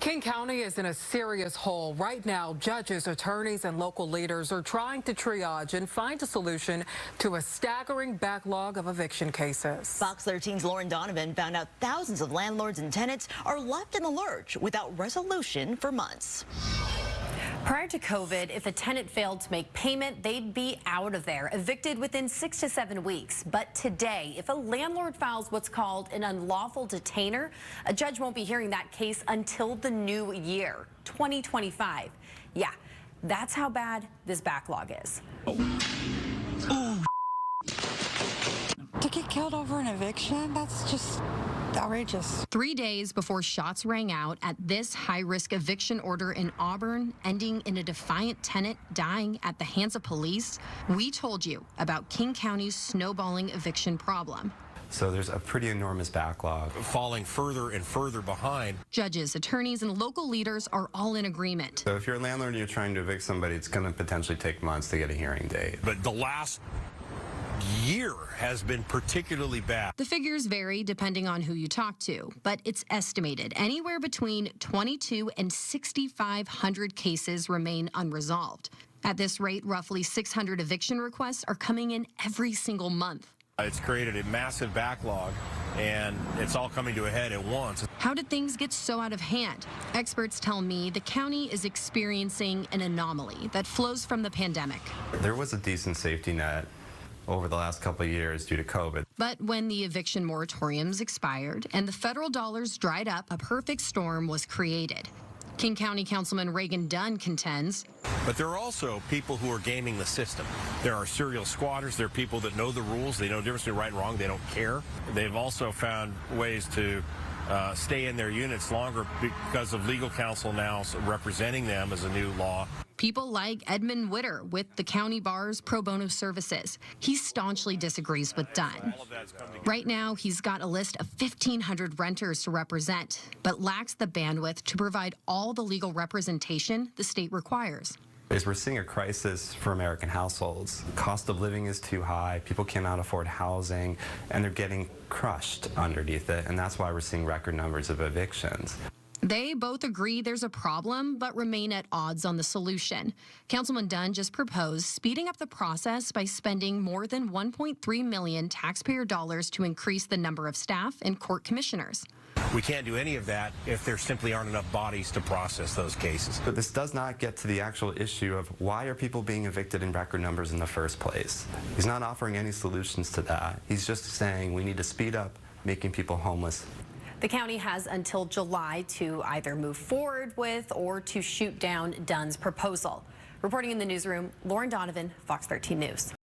King County is in a serious hole. Right now, judges, attorneys, and local leaders are trying to triage and find a solution to a staggering backlog of eviction cases. Fox 13's Lauren Donovan found out thousands of landlords and tenants are left in the lurch without resolution for months. Prior to COVID, if a tenant failed to make payment, they'd be out of there, evicted within 6 to 7 weeks. But today, if a landlord files what's called an unlawful detainer, a judge won't be hearing that case until the new year, 2025. Yeah, that's how bad this backlog is. To get killed over an eviction, that's just outrageous. 3 days before shots rang out at this high-risk eviction order in Auburn, ending in a defiant tenant dying at the hands of police, we told you about King County's snowballing eviction problem. So there's a pretty enormous backlog. Falling further and further behind. Judges, attorneys, and local leaders are all in agreement. So if you're a landlord and you're trying to evict somebody, it's going to potentially take months to get a hearing date. But the last year has been particularly bad. The figures vary depending on who you talk to, but it's estimated anywhere between 22 and 6,500 cases remain unresolved. At this rate, roughly 600 eviction requests are coming in every single month. It's created a massive backlog, and it's all coming to a head at once. How did things get so out of hand? Experts tell me the county is experiencing an anomaly that flows from the pandemic. There was a decent safety net over the last couple of years due to COVID. But when the eviction moratoriums expired and the federal dollars dried up, a perfect storm was created. King County Councilman Reagan Dunn contends. But there are also people who are gaming the system. There are serial squatters. There are people that know the rules. They know the difference between right and wrong. They don't care. They've also found ways to stay in their units longer because of legal counsel now representing them as a new law. People like Edmund Witter with the county bar's pro bono services. He staunchly disagrees with Dunn. Right now, he's got a list of 1,500 renters to represent, but lacks the bandwidth to provide all the legal representation the state requires. We're seeing a crisis for American households. Cost of living is too high, people cannot afford housing, and they're getting crushed underneath it, and that's why we're seeing record numbers of evictions. They both agree there's a problem, but remain at odds on the solution. Councilman Dunn just proposed speeding up the process by spending more than $1.3 million taxpayer dollars to increase the number of staff and court commissioners. We can't do any of that if there simply aren't enough bodies to process those cases. But this does not get to the actual issue of why are people being evicted in record numbers in the first place. He's not offering any solutions to that. He's just saying we need to speed up making people homeless. The county has until July to either move forward with or to shoot down Dunn's proposal. Reporting in the newsroom, Lauren Donovan, Fox 13 News.